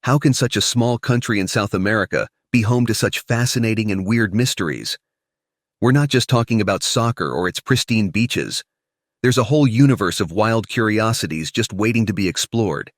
How can such a small country in South America be home to such fascinating and weird mysteries? We're not just talking about soccer or its pristine beaches. There's a whole universe of wild curiosities just waiting to be explored.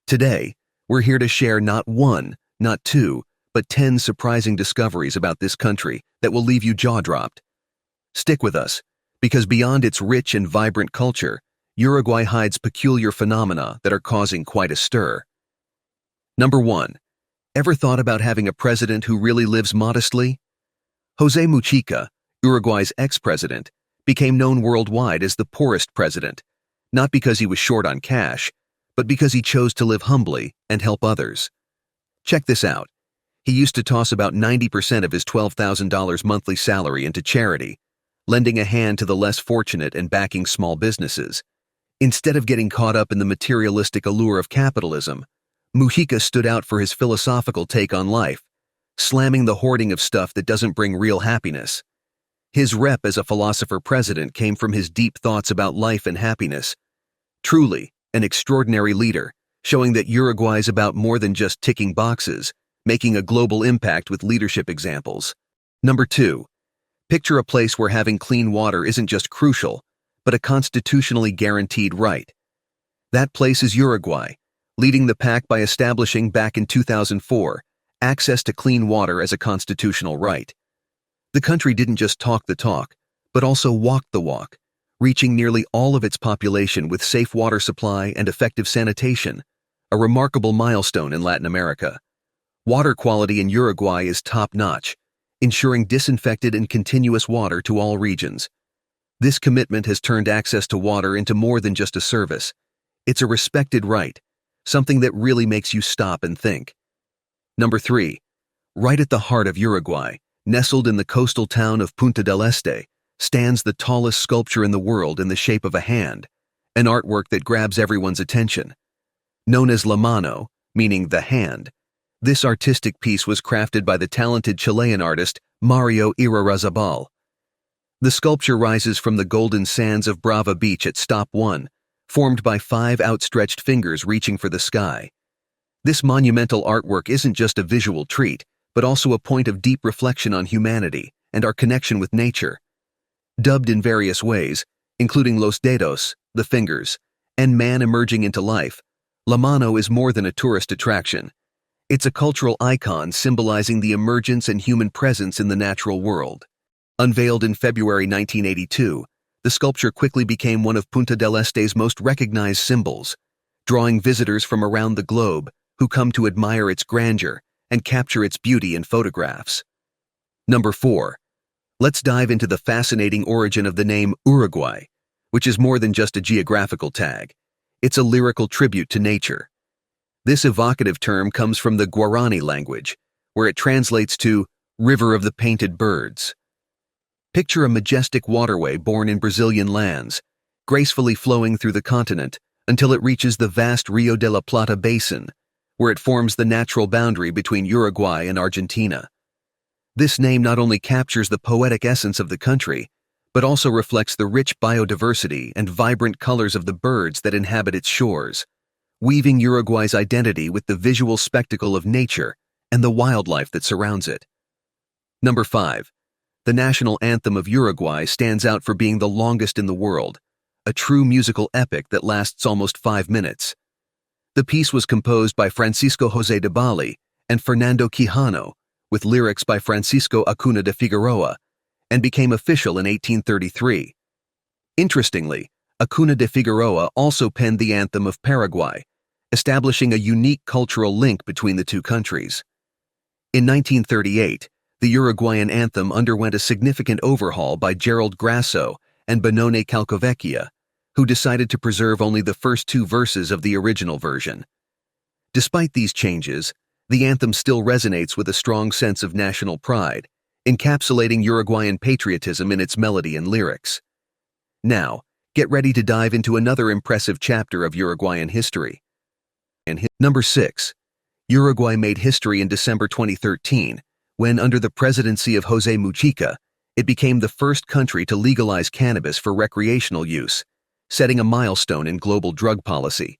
Today, we're here to share not one, not two, but 10 surprising discoveries about this country that will leave you jaw-dropped. Stick with us, because beyond its rich and vibrant culture, Uruguay hides peculiar phenomena that are causing quite a stir. Number 1. Ever thought about having a president who really lives modestly? José Mujica, Uruguay's ex-president, became known worldwide as the poorest president, not because he was short on cash, but because he chose to live humbly and help others. Check this out. He used to toss about 90% of his $12,000 monthly salary into charity, lending a hand to the less fortunate and backing small businesses. Instead of getting caught up in the materialistic allure of capitalism, Mujica stood out for his philosophical take on life, slamming the hoarding of stuff that doesn't bring real happiness. His rep as a philosopher-president came from his deep thoughts about life and happiness. Truly, an extraordinary leader, showing that Uruguay is about more than just ticking boxes, making a global impact with leadership examples. Number 2. Picture a place where having clean water isn't just crucial, but a constitutionally guaranteed right. That place is Uruguay, leading the pack by establishing back in 2004 access to clean water as a constitutional right. The country didn't just talk the talk, but also walked the walk, reaching nearly all of its population with safe water supply and effective sanitation, a remarkable milestone in Latin America. Water quality in Uruguay is top-notch, ensuring disinfected and continuous water to all regions. This commitment has turned access to water into more than just a service. It's a respected right, something that really makes you stop and think. Number 3. Right at the heart of Uruguay, nestled in the coastal town of Punta del Este, stands the tallest sculpture in the world in the shape of a hand, an artwork that grabs everyone's attention. Known as Mano, meaning the hand, this artistic piece was crafted by the talented Chilean artist Mario Irarrázaval. The sculpture rises from the golden sands of Brava Beach at Stop 1, formed by 5 outstretched fingers reaching for the sky. This monumental artwork isn't just a visual treat, but also a point of deep reflection on humanity and our connection with nature. Dubbed in various ways, including Los Dedos, the fingers, and man emerging into life, La Mano is more than a tourist attraction. It's a cultural icon symbolizing the emergence and human presence in the natural world. Unveiled in February 1982, the sculpture quickly became one of Punta del Este's most recognized symbols, drawing visitors from around the globe who come to admire its grandeur and capture its beauty in photographs. Number 4. Let's dive into the fascinating origin of the name Uruguay, which is more than just a geographical tag. It's a lyrical tribute to nature. This evocative term comes from the Guarani language, where it translates to River of the Painted Birds. Picture a majestic waterway born in Brazilian lands, gracefully flowing through the continent until it reaches the vast Rio de la Plata basin, where it forms the natural boundary between Uruguay and Argentina. This name not only captures the poetic essence of the country, but also reflects the rich biodiversity and vibrant colors of the birds that inhabit its shores, weaving Uruguay's identity with the visual spectacle of nature and the wildlife that surrounds it. Number 5. The national anthem of Uruguay stands out for being the longest in the world, a true musical epic that lasts almost 5 minutes. The piece was composed by Francisco José de Bali and Fernando Quijano, with lyrics by Francisco Acuna de Figueroa, and became official in 1833. Interestingly, Acuna de Figueroa also penned the anthem of Paraguay, establishing a unique cultural link between the two countries. In 1938, the Uruguayan anthem underwent a significant overhaul by Gerald Grasso and Benone Calcovecchia, who decided to preserve only the first 2 verses of the original version. Despite these changes, the anthem still resonates with a strong sense of national pride, encapsulating Uruguayan patriotism in its melody and lyrics. Now, get ready to dive into another impressive chapter of Uruguayan history. Number 6. Uruguay made history in December 2013, when, under the presidency of José Mujica, it became the first country to legalize cannabis for recreational use, setting a milestone in global drug policy.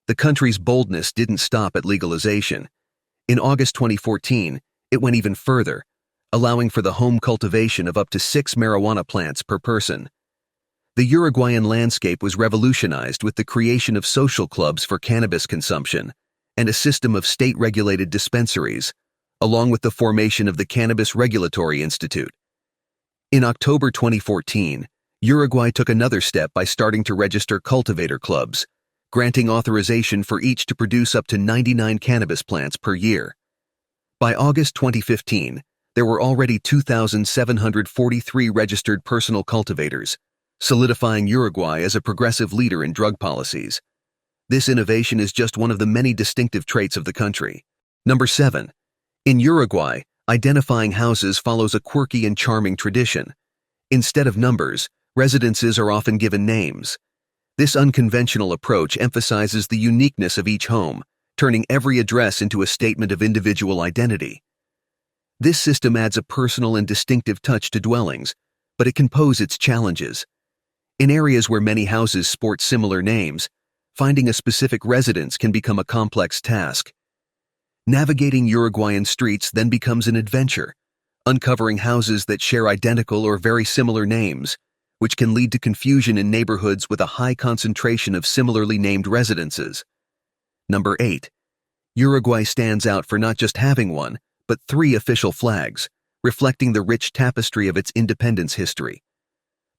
the country's boldness didn't stop at legalization. In August 2014, it went even further, allowing for the home cultivation of up to 6 marijuana plants per person. The Uruguayan landscape was revolutionized with the creation of social clubs for cannabis consumption and a system of state-regulated dispensaries, along with the formation of the Cannabis Regulatory Institute. In October 2014, Uruguay took another step by starting to register cultivator clubs, granting authorization for each to produce up to 99 cannabis plants per year. By August 2015, there were already 2,743 registered personal cultivators, solidifying Uruguay as a progressive leader in drug policies. This innovation is just one of the many distinctive traits of the country. Number 7. In Uruguay, identifying houses follows a quirky and charming tradition. Instead of numbers, residences are often given names. This unconventional approach emphasizes the uniqueness of each home, turning every address into a statement of individual identity. This system adds a personal and distinctive touch to dwellings, but it can pose its challenges. In areas where many houses sport similar names, finding a specific residence can become a complex task. Navigating Uruguayan streets then becomes an adventure, uncovering houses that share identical or very similar names, which can lead to confusion in neighborhoods with a high concentration of similarly named residences. Number 8. Uruguay stands out for not just having one, but 3 official flags, reflecting the rich tapestry of its independence history.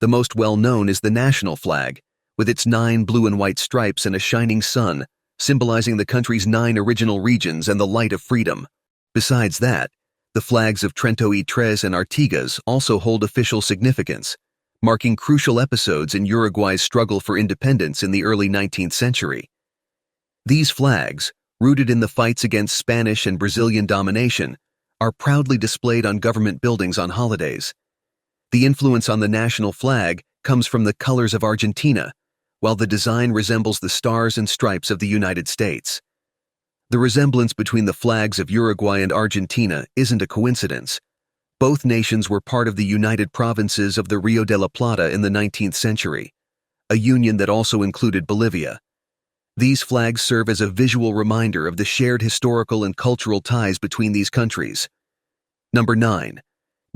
The most well-known is the national flag, with its 9 blue and white stripes and a shining sun, symbolizing the country's 9 original regions and the light of freedom. Besides that, the flags of Trento y Tres and Artigas also hold official significance, marking crucial episodes in Uruguay's struggle for independence in the early 19th century. These flags, rooted in the fights against Spanish and Brazilian domination, are proudly displayed on government buildings on holidays. The influence on the national flag comes from the colors of Argentina, while the design resembles the stars and stripes of the United States. The resemblance between the flags of Uruguay and Argentina isn't a coincidence. Both nations were part of the United Provinces of the Rio de la Plata in the 19th century, a union that also included Bolivia. These flags serve as a visual reminder of the shared historical and cultural ties between these countries. Number 9.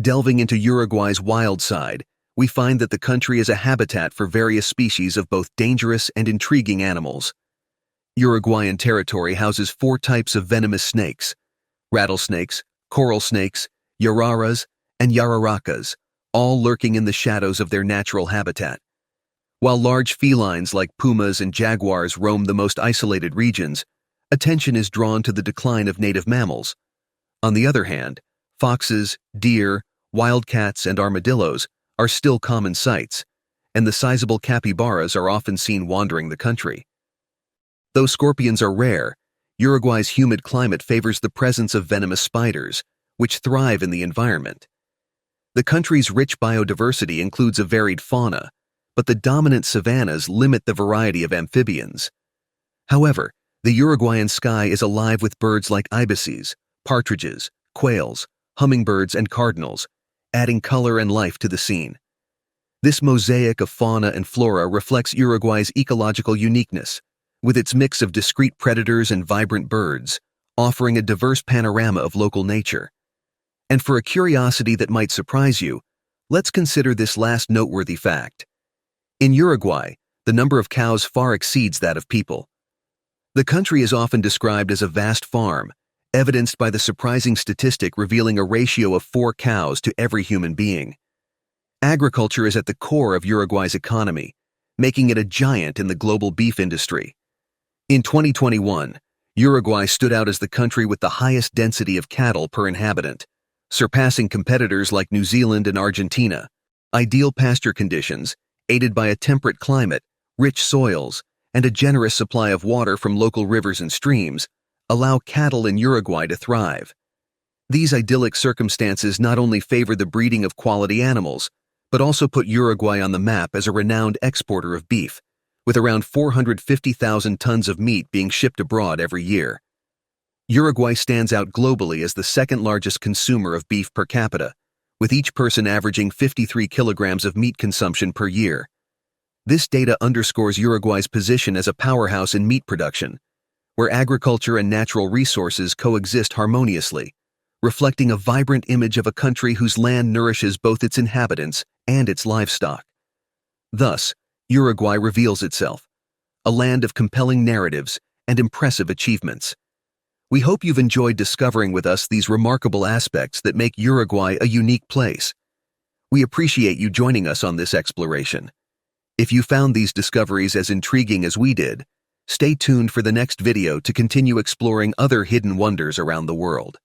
Delving into Uruguay's wild side, we find that the country is a habitat for various species of both dangerous and intriguing animals. Uruguayan territory houses 4 types of venomous snakes: rattlesnakes, coral snakes, yararas, and yararacas, all lurking in the shadows of their natural habitat. While large felines like pumas and jaguars roam the most isolated regions, attention is drawn to the decline of native mammals. On the other hand, foxes, deer, wildcats, and armadillos are still common sights, and the sizable capybaras are often seen wandering the country. Though scorpions are rare, Uruguay's humid climate favors the presence of venomous spiders, which thrive in the environment. The country's rich biodiversity includes a varied fauna, but the dominant savannas limit the variety of amphibians. However, the Uruguayan sky is alive with birds like ibises, partridges, quails, hummingbirds, and cardinals, adding color and life to the scene. This mosaic of fauna and flora reflects Uruguay's ecological uniqueness, with its mix of discrete predators and vibrant birds, offering a diverse panorama of local nature. And for a curiosity that might surprise you, let's consider this last noteworthy fact. In Uruguay, the number of cows far exceeds that of people. The country is often described as a vast farm, evidenced by the surprising statistic revealing a ratio of 4 cows to every human being. Agriculture is at the core of Uruguay's economy, making it a giant in the global beef industry. In 2021, Uruguay stood out as the country with the highest density of cattle per inhabitant, surpassing competitors like New Zealand and Argentina. Ideal pasture conditions, aided by a temperate climate, rich soils, and a generous supply of water from local rivers and streams, allow cattle in Uruguay to thrive. These idyllic circumstances not only favor the breeding of quality animals, but also put Uruguay on the map as a renowned exporter of beef, with around 450,000 tons of meat being shipped abroad every year. Uruguay stands out globally as the second-largest consumer of beef per capita, with each person averaging 53 kilograms of meat consumption per year. This data underscores Uruguay's position as a powerhouse in meat production, where agriculture and natural resources coexist harmoniously, reflecting a vibrant image of a country whose land nourishes both its inhabitants and its livestock. Thus, Uruguay reveals itself, a land of compelling narratives and impressive achievements. We hope you've enjoyed discovering with us these remarkable aspects that make Uruguay a unique place. We appreciate you joining us on this exploration. If you found these discoveries as intriguing as we did, stay tuned for the next video to continue exploring other hidden wonders around the world.